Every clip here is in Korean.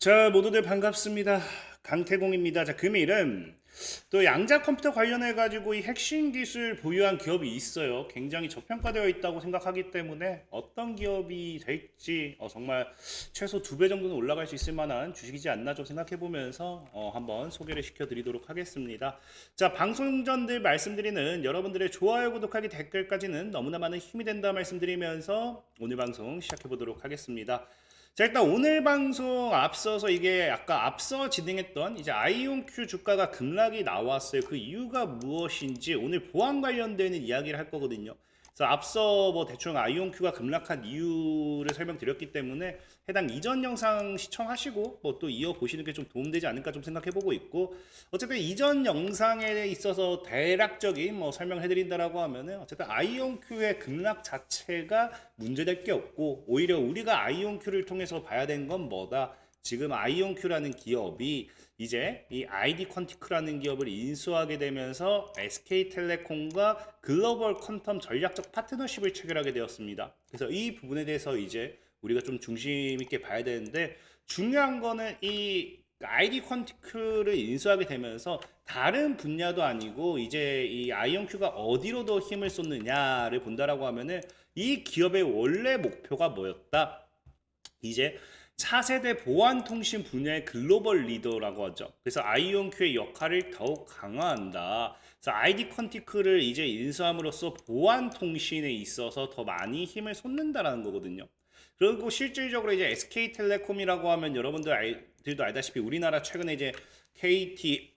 자, 모두들 반갑습니다. 강태공입니다. 자, 금일은 또 양자 컴퓨터 관련해 가지고 이 핵심 기술 보유한 기업이 있어요. 굉장히 저평가되어 있다고 생각하기 때문에 어떤 기업이 될지 정말 최소 2배 정도는 올라갈 수 있을 만한 주식이지 않나 좀 생각해 보면서 한번 소개를 시켜 드리도록 하겠습니다. 자, 방송 전 늘 말씀드리는 여러분들의 좋아요, 구독하기, 댓글까지는 너무나 많은 힘이 된다 말씀드리면서 오늘 방송 시작해 보도록 하겠습니다. 자, 일단 오늘 방송 앞서서 이게 아까 앞서 진행했던 이제 아이온큐 주가가 급락이 나왔어요. 그 이유가 무엇인지 오늘 보안 관련되는 이야기를 할 거거든요. 그래서 앞서 뭐 대충 아이온큐가 급락한 이유를 설명드렸기 때문에 해당 이전 영상 시청하시고 뭐 또 이어 보시는 게 좀 도움되지 않을까 좀 생각해 보고 있고, 어쨌든 이전 영상에 있어서 대략적인 뭐 설명을 해드린다라고 하면은 어쨌든 아이온큐의 급락 자체가 문제될 게 없고, 오히려 우리가 아이온큐를 통해서 봐야 되는 건 뭐다. 지금 아이온큐라는 기업이 이제 이 아이디 퀀티크라는 기업을 인수하게 되면서 SK텔레콤과 글로벌 퀀텀 전략적 파트너십을 체결하게 되었습니다. 그래서 이 부분에 대해서 이제 우리가 좀 중심 있게 봐야 되는데, 중요한 거는 이 아이디 퀀티크를 인수하게 되면서 다른 분야도 아니고 이제 이 아이온큐가 어디로 더 힘을 쏟느냐를 본다라고 하면은 이 기업의 원래 목표가 뭐였다? 이제 차세대 보안통신 분야의 글로벌 리더라고 하죠. 그래서 아이온큐의 역할을 더욱 강화한다. 그래서 아이디 컨티크를 이제 인수함으로써 보안통신에 있어서 더 많이 힘을 쏟는다라는 거거든요. 그리고 실질적으로 이제 SK텔레콤이라고 하면 여러분들도 알다시피 우리나라 최근에 이제 KT,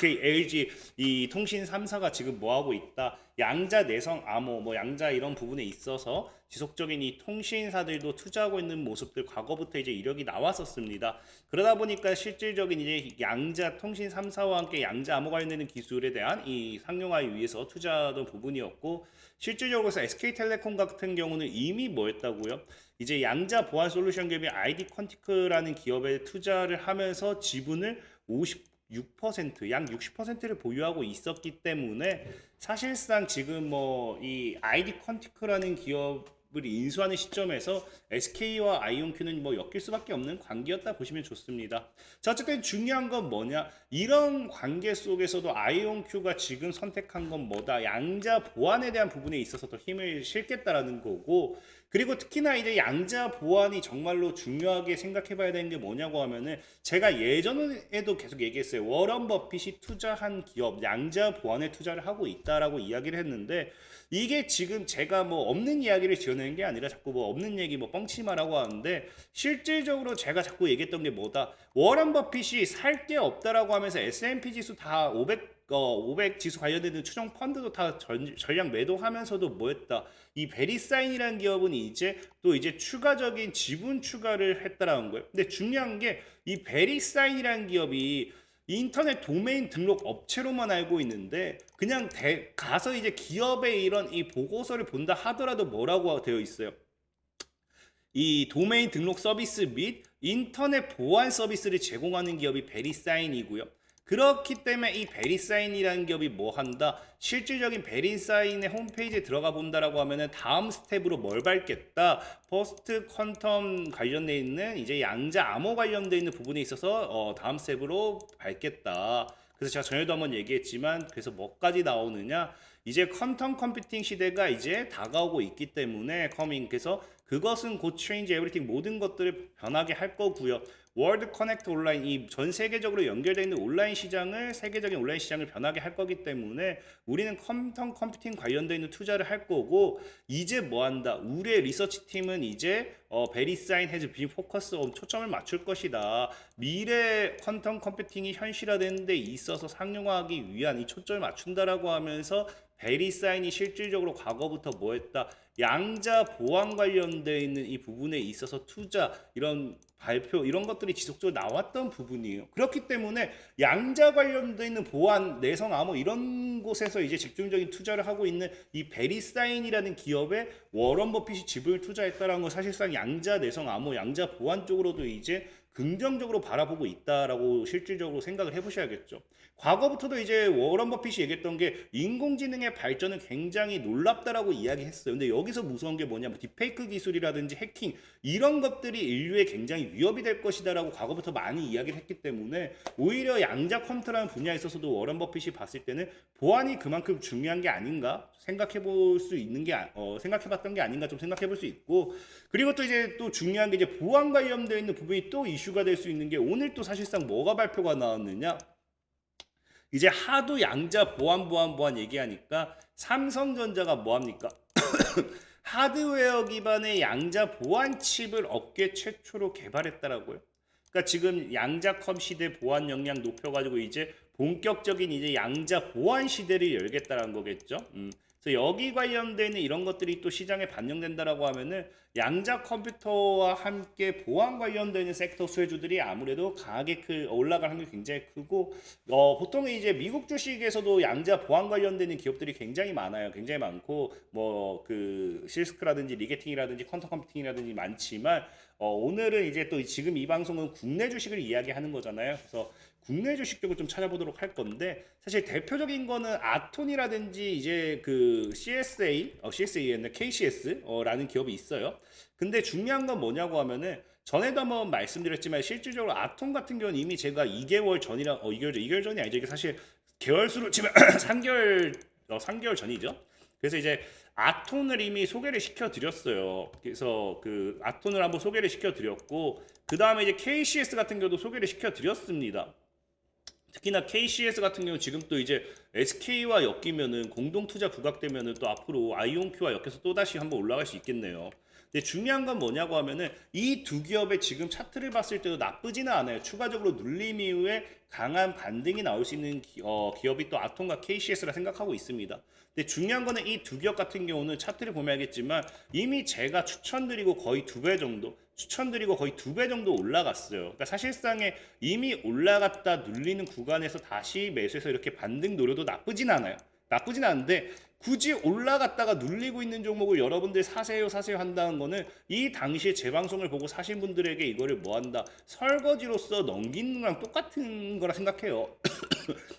LG 이 통신 3사가 지금 뭐 하고 있다. 양자 내성 암호, 뭐 양자 이런 부분에 있어서 지속적인 이 통신사들도 투자하고 있는 모습들 과거부터 이제 이력이 나왔었습니다. 그러다 보니까 실질적인 이제 양자 통신 3사와 함께 양자 암호 관련되는 기술에 대한 이 상용화에 위해서 투자하던 부분이었고, 실질적으로 SK텔레콤 같은 경우는 이미 뭐였다고요? 이제 양자 보안 솔루션 기업인 아이디 퀀티크라는 기업에 투자를 하면서 지분을 56%, 약 60%를 보유하고 있었기 때문에 사실상 지금 뭐 이 아이디 퀀티크라는 기업을 인수하는 시점에서 SK와 아이온큐는 뭐 엮일 수밖에 없는 관계였다 보시면 좋습니다. 자, 어쨌든 중요한 건 뭐냐? 이런 관계 속에서도 아이온큐가 지금 선택한 건 뭐다? 양자 보안에 대한 부분에 있어서 더 힘을 실겠다라는 거고, 그리고 특히나 이제 양자 보안이 정말로 중요하게 생각해 봐야 되는 게 뭐냐고 하면은, 제가 예전에도 계속 얘기했어요. 워런 버핏이 투자한 기업 양자 보안에 투자를 하고 있다라고 이야기를 했는데, 이게 지금 제가 뭐 없는 이야기를 지어내는 게 아니라 자꾸 뭐 없는 얘기 뭐 뻥치마라고 하는데, 실질적으로 제가 자꾸 얘기했던 게 뭐다. 워런 버핏이 살 게 없다라고 하면서 S&P 지수 다 500 지수 관련되는 추정 펀드도 다 전량 매도하면서도 뭐했다. 이 베리사인이라는 기업은 이제 또 이제 추가적인 지분 추가를 했다라는 거예요. 근데 중요한 게 이 베리사인이라는 기업이 인터넷 도메인 등록 업체로만 알고 있는데, 그냥 가서 이제 기업의 이런 이 보고서를 본다 하더라도 뭐라고 되어 있어요? 이 도메인 등록 서비스 및 인터넷 보안 서비스를 제공하는 기업이 베리사인이고요. 그렇기 때문에 이 베리사인이라는 기업이 뭐 한다? 실질적인 베리사인의 홈페이지에 들어가 본다라고 하면은 다음 스텝으로 뭘 밟겠다? 포스트 퀀텀 관련돼 있는 이제 양자 암호 관련돼 있는 부분에 있어서 다음 스텝으로 밟겠다. 그래서 제가 전에도 한번 얘기했지만, 그래서 뭐까지 나오느냐? 이제 퀀텀 컴퓨팅 시대가 이제 다가오고 있기 때문에 그래서 그것은 곧 change everything, 모든 것들을 변하게 할 거고요. 월드 커넥트 온라인, 이 전 세계적으로 연결되어 있는 온라인 시장을, 세계적인 온라인 시장을 변하게 할 거기 때문에 우리는 퀀텀 컴퓨팅 관련되어 있는 투자를 할 거고, 이제 뭐 한다? 우리의 리서치 팀은 이제 베리사인 해즈 비 포커스 초점을 맞출 것이다. 미래 퀀텀 컴퓨팅이 현실화되는 데 있어서 상용화하기 위한 이 초점을 맞춘다라고 하면서, 베리사인이 실질적으로 과거부터 뭐 했다? 양자 보안 관련되어 있는 이 부분에 있어서 투자, 이런 발표, 이런 것들이 지속적으로 나왔던 부분이에요. 그렇기 때문에 양자 관련되어 있는 보안, 내성 암호 이런 곳에서 이제 집중적인 투자를 하고 있는 이 베리사인이라는 기업에 워런 버핏이 지분을 투자했다라는 건 사실상 양자 내성 암호, 양자 보안 쪽으로도 이제 긍정적으로 바라보고 있다라고 실질적으로 생각을 해보셔야겠죠. 과거부터도 이제 워런 버핏이 얘기했던 게 인공지능의 발전은 굉장히 놀랍다라고 이야기했어요. 근데 여기서 무서운 게 뭐냐면 딥페이크 기술이라든지 해킹 이런 것들이 인류에 굉장히 위협이 될 것이다라고 과거부터 많이 이야기를 했기 때문에 오히려 양자 컴퓨터라는 분야에 있어서도 워런 버핏이 봤을 때는 보안이 그만큼 중요한 게 아닌가 생각해 볼 수 있는 게 생각해 봤던 게 아닌가 좀 생각해 볼 수 있고 그리고 또 이제 또 중요한 게 이제 보안 관련되어 있는 부분이 또 이슈가 될 수 있는 게 오늘 또 사실상 뭐가 발표가 나왔느냐 이제 하도 양자 보안 얘기하니까 삼성전자가 뭐합니까? 하드웨어 기반의 양자 보안 칩을 업계 최초로 개발했다라고요. 그러니까 지금 양자컴 시대 보안 역량 높여가지고 이제 본격적인 이제 양자 보안 시대를 열겠다라는 거겠죠. 그래서 여기 관련되는 이런 것들이 또 시장에 반영된다라고 하면은 양자 컴퓨터와 함께 보안 관련되는 섹터 수혜주들이 아무래도 강하게 올라갈 확률이 굉장히 크고 보통 이제 미국 주식에서도 양자 보안 관련되는 기업들이 굉장히 많아요. 굉장히 많고 뭐 그 실스크라든지 리게팅이라든지 퀀텀 컴퓨팅이라든지 많지만 오늘은 이제 또 지금 이 방송은 국내 주식을 이야기하는 거잖아요. 그래서 국내 주식 쪽을 좀 찾아보도록 할 건데 사실 대표적인 거는 아톤이라든지 이제 그 CSA였나 KCS라는 기업이 있어요. 근데 중요한 건 뭐냐고 하면은 전에도 한번 말씀드렸지만 실질적으로 아톤 같은 경우는 이미 제가 2개월 전이랑 2개월 전이 아니죠. 이게 사실 개월수로 치면 3개월 전이죠. 그래서 이제 아톤을 이미 소개를 시켜드렸어요. 그래서 그 아톤을 한번 소개를 시켜드렸고 그 다음에 이제 KCS 같은 경우도 소개를 시켜드렸습니다. 특히나 KCS 같은 경우 지금 또 이제 SK와 엮이면은 공동 투자 부각되면은 또 앞으로 아이온큐와 엮여서 또 다시 한번 올라갈 수 있겠네요. 근데 중요한 건 뭐냐고 하면은 이 두 기업의 지금 차트를 봤을 때도 나쁘지는 않아요. 추가적으로 눌림 이후에 강한 반등이 나올 수 있는 기업이 또 아톰과 KCS라 생각하고 있습니다. 근데 중요한 거는 이 두 기업 같은 경우는 차트를 보면 알겠지만 이미 제가 추천드리고 거의 2배 정도 올라갔어요. 그러니까 사실상에 이미 올라갔다 눌리는 구간에서 다시 매수해서 이렇게 반등 노려도 나쁘진 않아요. 나쁘진 않은데 굳이 올라갔다가 눌리고 있는 종목을 여러분들 사세요 한다는 거는 이 당시에 제 방송을 보고 사신 분들에게 이거를 뭐한다 설거지로서 넘기는 거랑 똑같은 거라 생각해요.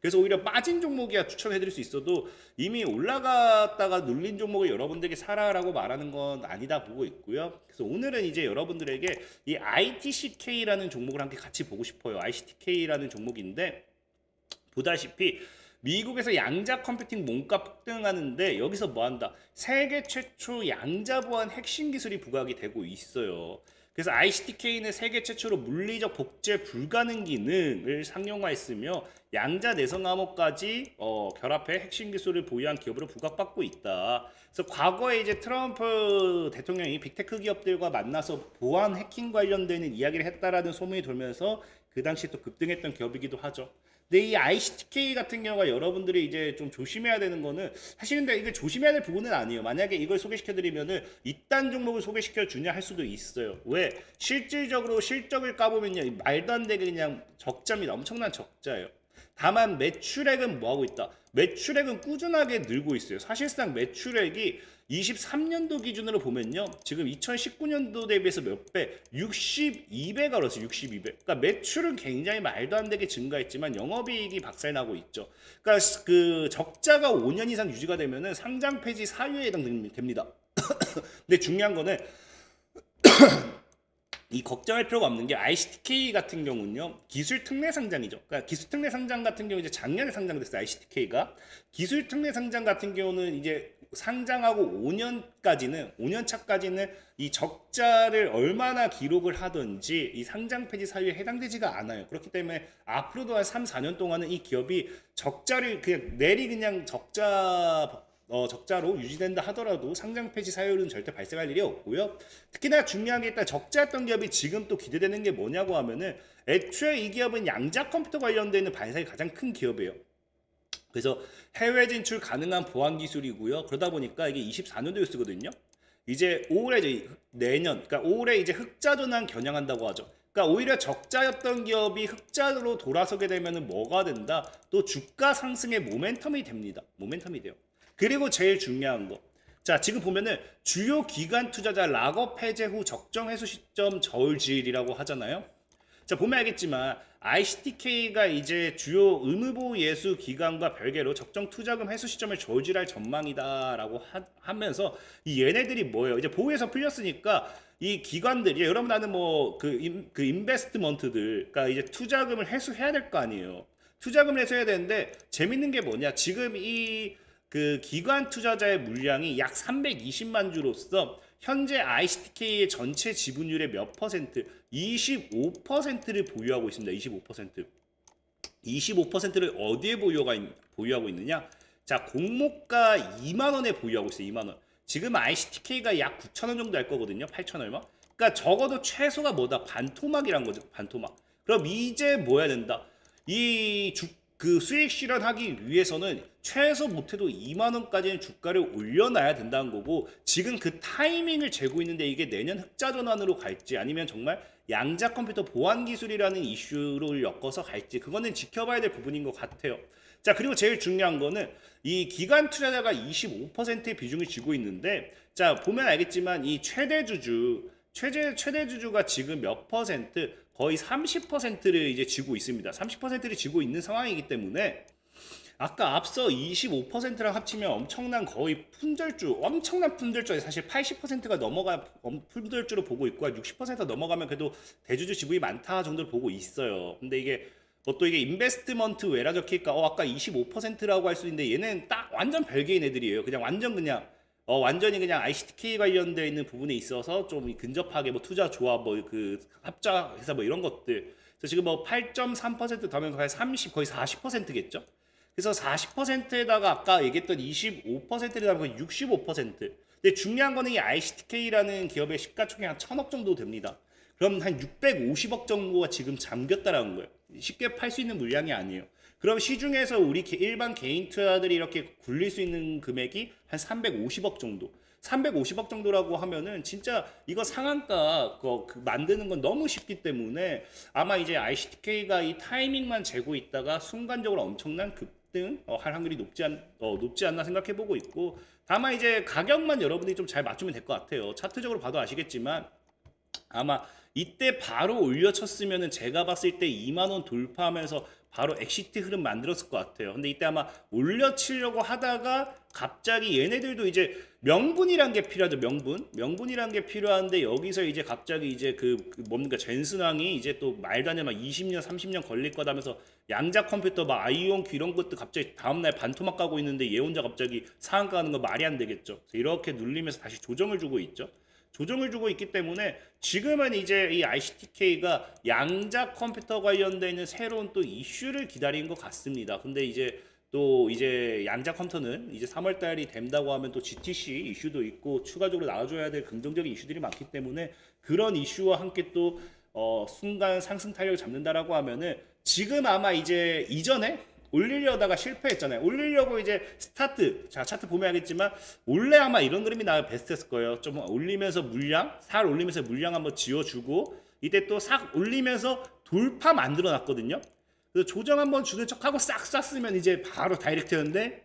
그래서 오히려 빠진 종목이야 추천해드릴 수 있어도 이미 올라갔다가 눌린 종목을 여러분들에게 사라라고 말하는 건 아니다 보고 있고요. 그래서 오늘은 이제 여러분들에게 이 ITCK라는 종목을 함께 같이 보고 싶어요. ITCK라는 종목인데 보다시피 미국에서 양자 컴퓨팅 몸값 폭등하는데 여기서 뭐한다? 세계 최초 양자 보안 핵심 기술이 부각이 되고 있어요. 그래서 ICTK는 세계 최초로 물리적 복제 불가능 기능을 상용화했으며 양자 내성 암호까지 결합해 핵심 기술을 보유한 기업으로 부각받고 있다. 그래서 과거에 이제 트럼프 대통령이 빅테크 기업들과 만나서 보안 해킹 관련되는 이야기를 했다라는 소문이 돌면서 그 당시 또 급등했던 기업이기도 하죠. 근데 이 ICTK 같은 경우가 여러분들이 이제 좀 조심해야 되는 거는 사실 근데 이게 조심해야 될 부분은 아니에요. 만약에 이걸 소개시켜드리면은 이딴 종목을 소개시켜주냐 할 수도 있어요. 왜? 실질적으로 실적을 까보면요. 말도 안 되게 그냥 적자입니다. 엄청난 적자예요. 다만 매출액은 뭐하고 있다? 매출액은 꾸준하게 늘고 있어요. 사실상 매출액이 23년도 기준으로 보면요. 지금 2019년도 대비해서 몇 배? 62배가 그렇어요. 62배. 그러니까 매출은 굉장히 말도 안 되게 증가했지만 영업이익이 박살나고 있죠. 그러니까 그 적자가 5년 이상 유지가 되면은 상장 폐지 사유에 해당됩니다. 근데 중요한 거는 이 걱정할 필요가 없는 게 ICTK 같은 경우는요 기술 특례 상장이죠. 그러니까 기술 특례 상장 같은 경우 이제 작년에 상장됐어요. ICTK가 기술 특례 상장 같은 경우는 이제 상장하고 5년 차까지는 이 적자를 얼마나 기록을 하든지 이 상장 폐지 사유에 해당되지가 않아요. 그렇기 때문에 앞으로도 한 3, 4년 동안은 이 기업이 적자를 그냥 그냥 적자로 유지된다 하더라도 상장 폐지 사유는 절대 발생할 일이 없고요. 특히나 중요한 게 일단 적자였던 기업이 지금 또 기대되는 게 뭐냐고 하면은 애초에 이 기업은 양자 컴퓨터 관련되는 반사이 가장 큰 기업이에요. 그래서 해외 진출 가능한 보안 기술이고요. 그러다 보니까 이게 24년도 뉴스거든요. 이제 올해 내년, 그러니까 올해 이제 흑자 전환 겨냥한다고 하죠. 그러니까 오히려 적자였던 기업이 흑자로 돌아서게 되면은 뭐가 된다? 또 주가 상승의 모멘텀이 됩니다. 모멘텀이 돼요. 그리고 제일 중요한 거. 자, 지금 보면은 주요 기관 투자자 락업 해제 후 적정 회수 시점 저울질이라고 하잖아요. 자, 보면 알겠지만 ICTK가 이제 주요 의무보호 예수 기관과 별개로 적정 투자금 회수 시점을 저지할 전망이다라고 하면서 이 얘네들이 뭐예요? 이제 보호에서 풀렸으니까 이 기관들이 여러분 나는 뭐 그 인베스트먼트들 그러니까 이제 투자금을 회수해야 될 거 아니에요. 투자금을 회수해야 되는데 재밌는 게 뭐냐? 지금 이 그 기관 투자자의 물량이 약 320만 주로서 현재 ICTK의 전체 지분율의 몇 퍼센트? 25%를 보유하고 있습니다. 25%. 25%를 어디에 보유하고 있느냐? 자, 공모가 2만 원에 보유하고 있어요. 2만 원. 지금 ICTK가 약 9천 원 정도 할 거거든요. 8천 얼마? 그러니까 적어도 최소가 뭐다? 반토막이란 거죠. 반토막. 그럼 이제 뭐 해야 된다? 그 수익 실현하기 위해서는 최소 못해도 2만 원까지는 주가를 올려놔야 된다는 거고 지금 그 타이밍을 재고 있는데 이게 내년 흑자 전환으로 갈지 아니면 정말 양자 컴퓨터 보안 기술이라는 이슈로 엮어서 갈지 그거는 지켜봐야 될 부분인 것 같아요. 자, 그리고 제일 중요한 거는 이 기관 투자자가 25%의 비중을 쥐고 있는데 자, 보면 알겠지만 이 최대 주주가 지금 몇 퍼센트? 거의 30%를 이제 쥐고 있습니다. 30%를 쥐고 있는 상황이기 때문에 아까 앞서 25%랑 합치면 엄청난 품절주에 사실 80%가 넘어가 품절주로 보고 있고 60% 넘어가면 그래도 대주주 지분이 많다 정도로 보고 있어요. 근데 이게 뭐 또 이게 인베스트먼트 외라 적힐까? 아까 25%라고 할 수 있는데 얘는 딱 완전 별개인 애들이에요. 완전히 그냥 ICTK 관련되어 있는 부분에 있어서 좀 근접하게 뭐 투자 조합 뭐 그 합작회사 뭐 이런 것들. 그래서 지금 뭐 8.3% 더하면 거의 40%겠죠? 그래서 40%에다가 아까 얘기했던 25%를 더하면 65%. 근데 중요한 거는 이 ICTK라는 기업의 시가총액 한 1,000억 정도 됩니다. 그럼 한 650억 정도가 지금 잠겼다라는 거예요. 쉽게 팔 수 있는 물량이 아니에요. 그럼 시중에서 우리 일반 개인 투자들이 이렇게 굴릴 수 있는 금액이 한 350억 정도. 350억 정도라고 하면은 진짜 이거 상한가 만드는 건 너무 쉽기 때문에 아마 이제 ICTK가 이 타이밍만 재고 있다가 순간적으로 엄청난 급등 할 확률이 높지 않나 생각해 보고 있고 다만 이제 가격만 여러분들이 좀 잘 맞추면 될 것 같아요. 차트적으로 봐도 아시겠지만 아마 이때 바로 올려쳤으면은 제가 봤을 때 2만 원 돌파하면서 바로 엑시트 흐름 만들었을 것 같아요. 근데 이때 아마 올려치려고 하다가 갑자기 얘네들도 이제 명분이란 게 필요하죠. 명분이란 게 필요한데 여기서 이제 갑자기 이제 뭡니까 젠슨왕이 이제 또 말도 안 되는 막 20년 30년 걸릴 거다면서 양자 컴퓨터 막 아이온큐 이런 것도 갑자기 다음날 반토막 가고 있는데 얘 혼자 갑자기 상한가 하는 거 말이 안 되겠죠. 그래서 이렇게 눌리면서 다시 조정을 주고 있죠. 조정을 주고 있기 때문에 지금은 이제 이 ICTK가 양자 컴퓨터 관련돼 있는 새로운 또 이슈를 기다리는 것 같습니다. 근데 이제 또 이제 양자 컴퓨터는 이제 3월 달이 된다고 하면 또 GTC 이슈도 있고 추가적으로 나와줘야 될 긍정적인 이슈들이 많기 때문에 그런 이슈와 함께 또 순간 상승 탄력을 잡는다라고 하면은 지금 아마 이제 이전에 올리려다가 실패했잖아요. 올리려고 이제 차트 보면 알겠지만 원래 아마 이런 그림이 나와 베스트였을 거예요. 좀 올리면서 살 올리면서 물량 한번 지어주고 이때 또 싹 올리면서 돌파 만들어 놨거든요. 그래서 조정 한번 주는 척하고 싹 쐈으면 이제 바로 다이렉트였는데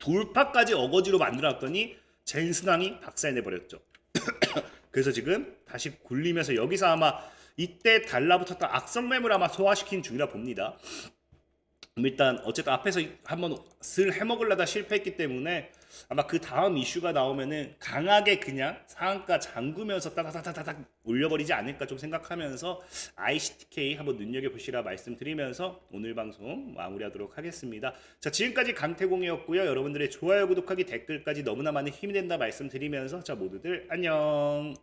돌파까지 어거지로 만들어 놨더니 젠슨왕이 박살내버렸죠. 그래서 지금 다시 굴리면서 여기서 아마 이때 달라붙었던 악성 매물 아마 소화시킨 중이라 봅니다. 일단 어쨌든 앞에서 한번 슬 해먹으려다 실패했기 때문에 아마 그 다음 이슈가 나오면은 강하게 그냥 상한가 잠그면서 따다다다닥 올려버리지 않을까 좀 생각하면서 ICTK 한번 눈여겨보시라 말씀드리면서 오늘 방송 마무리하도록 하겠습니다. 자, 지금까지 강태공이었고요. 여러분들의 좋아요, 구독하기, 댓글까지 너무나 많은 힘이 된다 말씀드리면서 자, 모두들 안녕.